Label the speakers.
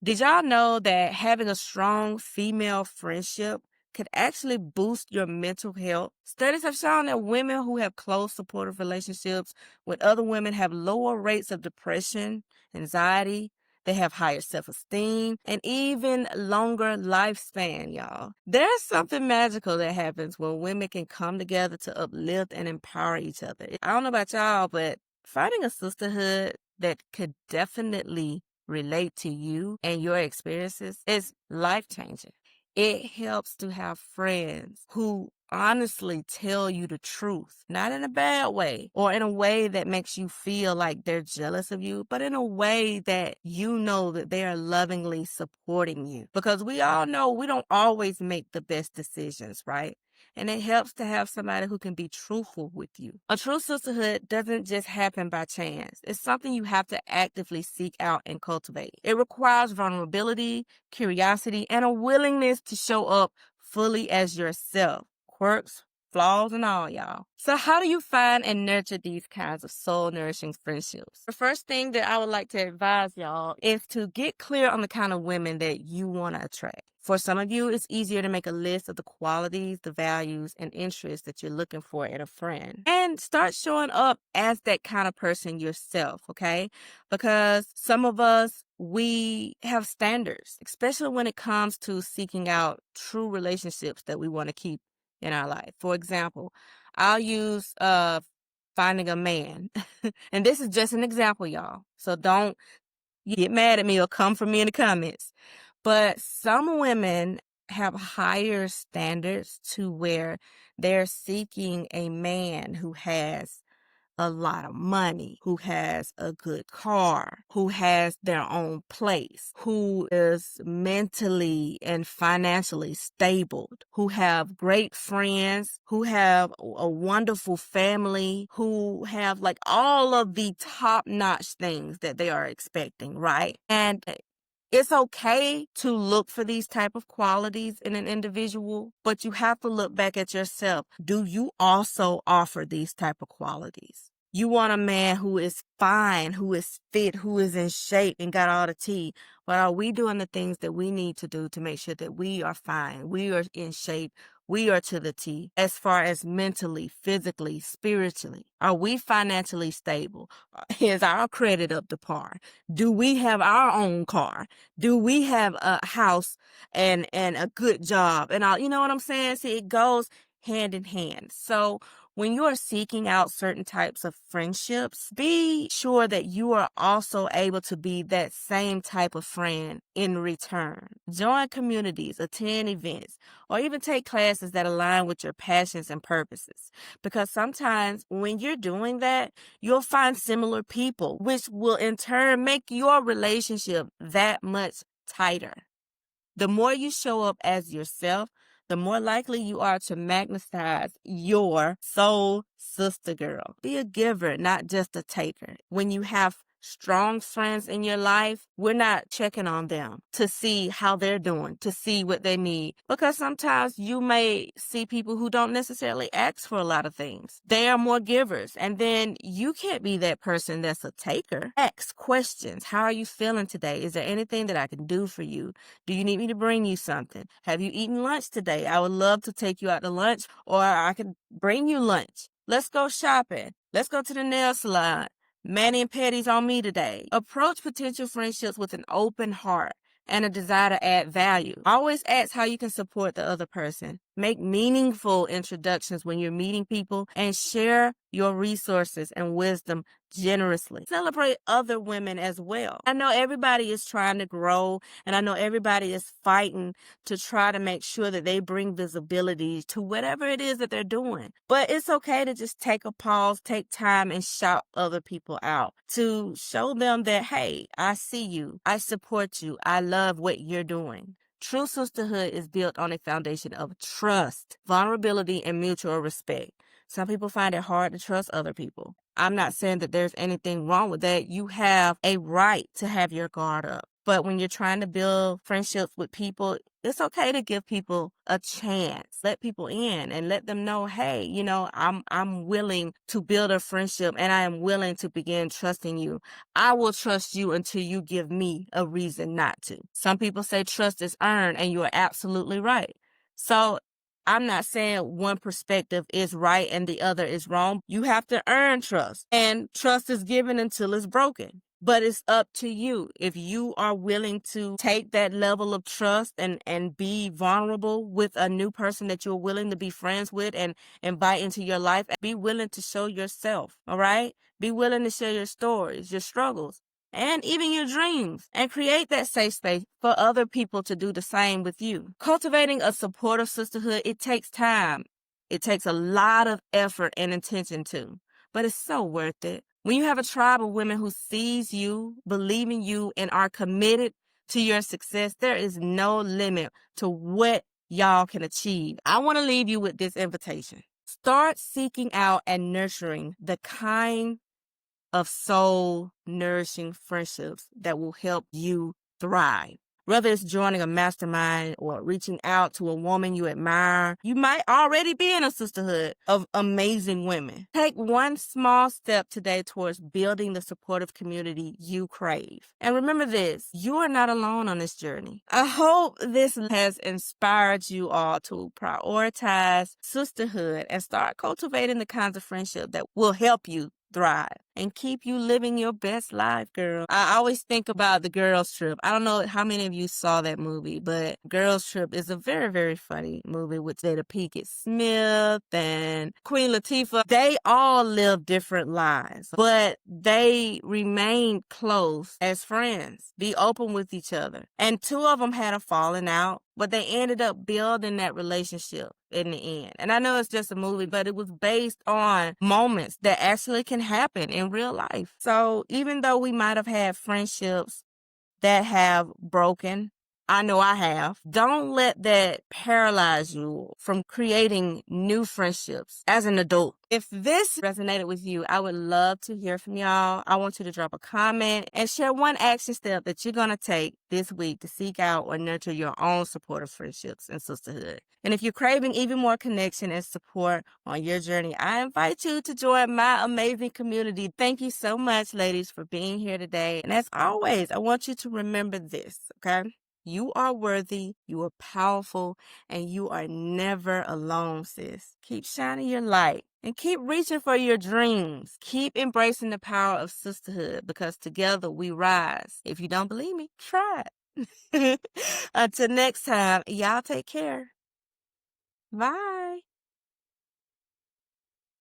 Speaker 1: Did y'all know that having a strong female friendship could actually boost your mental health? Studies have shown that women who have close, supportive relationships with other women have lower rates of depression, anxiety, they have higher self-esteem, and even longer lifespan, y'all. There's something magical that happens when women can come together to uplift and empower each other. I don't know about y'all, but finding a sisterhood that could definitely relate to you and your experiences is life-changing. It helps to have friends who honestly tell you the truth, not in a bad way or in a way that makes you feel like they're jealous of you, but in a way that you know that they are lovingly supporting you. Because we all know we don't always make the best decisions, right? And it helps to have somebody who can be truthful with you. A true sisterhood doesn't just happen by chance. It's something you have to actively seek out and cultivate. It requires vulnerability, curiosity, and a willingness to show up fully as yourself. Quirks, flaws, and all, y'all. So how do you find and nurture these kinds of soul-nourishing friendships? The first thing that I would like to advise y'all is to get clear on the kind of women that you want to attract. For some of you, it's easier to make a list of the qualities, the values, and interests that you're looking for in a friend. And start showing up as that kind of person yourself, okay? Because some of us, we have standards, especially when it comes to seeking out true relationships that we want to keep in our life. For example, I'll use finding a man. And this is just an example, y'all. So don't get mad at me or come for me in the comments. But some women have higher standards to where they're seeking a man who has a lot of money, who has a good car, who has their own place, who is mentally and financially stable, who have great friends, who have a wonderful family, who have like all of the top-notch things that they are expecting, right? And it's okay to look for these type of qualities in an individual, but you have to look back at yourself. Do you also offer these type of qualities? You want a man who is fine, who is fit, who is in shape and got all the tea. But are we doing the things that we need to do to make sure that we are fine, we are in shape, we are to the T as far as mentally, physically, spiritually? Are we financially stable? Is our credit up to par? Do we have our own car? Do we have a house and a good job and all? You know what I'm saying? See, it goes hand in hand. So when you are seeking out certain types of friendships, be sure that you are also able to be that same type of friend in return. Join communities, attend events, or even take classes that align with your passions and purposes. Because sometimes when you're doing that, you'll find similar people, which will in turn make your relationship that much tighter. The more you show up as yourself, the more likely you are to magnetize your soul sister girl. Be a giver, not just a taker. When you have strong friends in your life, we're not checking on them to see how they're doing, to see what they need. Because sometimes you may see people who don't necessarily ask for a lot of things. They are more givers. And then you can't be that person that's a taker. Ask questions. How are you feeling today? Is there anything that I can do for you? Do you need me to bring you something? Have you eaten lunch today? I would love to take you out to lunch, or I could bring you lunch. Let's go shopping. Let's go to the nail salon. Mani and petties on me today. Approach potential friendships with an open heart and a desire to add value. Always ask how you can support the other person. Make meaningful introductions when you're meeting people and share your resources and wisdom generously. Celebrate other women as well. I know everybody is trying to grow, and I know everybody is fighting to try to make sure that they bring visibility to whatever it is that they're doing. But it's okay to just take a pause, take time, and shout other people out to show them that, hey, I see you, I support you, I love what you're doing. True sisterhood is built on a foundation of trust, vulnerability, and mutual respect. Some people find it hard to trust other people. I'm not saying that there's anything wrong with that. You have a right to have your guard up. But when you're trying to build friendships with people, it's okay to give people a chance. Let people in and let them know, hey, I'm willing to build a friendship and I am willing to begin trusting you. I will trust you until you give me a reason not to. Some people say trust is earned, and you are absolutely right. So I'm not saying one perspective is right and the other is wrong. You have to earn trust, and trust is given until it's broken. But it's up to you. If you are willing to take that level of trust and be vulnerable with a new person that you're willing to be friends with and invite into your life, be willing to show yourself, all right? Be willing to share your stories, your struggles, and even your dreams, and create that safe space for other people to do the same with you. Cultivating a supportive sisterhood, it takes time. It takes a lot of effort and attention too, but it's so worth it. When you have a tribe of women who sees you, believe in you, and are committed to your success, there is no limit to what y'all can achieve. I want to leave you with this invitation. Start seeking out and nurturing the kind of soul nourishing friendships that will help you thrive. Whether it's joining a mastermind or reaching out to a woman you admire, you might already be in a sisterhood of amazing women. Take one small step today towards building the supportive community you crave. And remember this, you are not alone on this journey. I hope this has inspired you all to prioritize sisterhood and start cultivating the kinds of friendship that will help you thrive and keep you living your best life, girl. I always think about The Girls Trip. I don't know how many of you saw that movie, but Girls Trip is a very, very funny movie with Jada Pinkett Smith and Queen Latifah. They all live different lives, but they remained close as friends, be open with each other. And two of them had a falling out, but they ended up building that relationship in the end. And I know it's just a movie, but it was based on moments that actually can happen in real life. So even though we might have had friendships that have broken, I know I have, don't let that paralyze you from creating new friendships as an adult. If this resonated with you, I would love to hear from y'all. I want you to drop a comment and share one action step that you're going to take this week to seek out or nurture your own supportive friendships and sisterhood. And if you're craving even more connection and support on your journey, I invite you to join my amazing community. Thank you so much, ladies, for being here today. And as always, I want you to remember this, okay? You are worthy, you are powerful, and you are never alone, sis. Keep shining your light and keep reaching for your dreams. Keep embracing the power of sisterhood, because together we rise. If you don't believe me, try it. Until next time, y'all take care. Bye.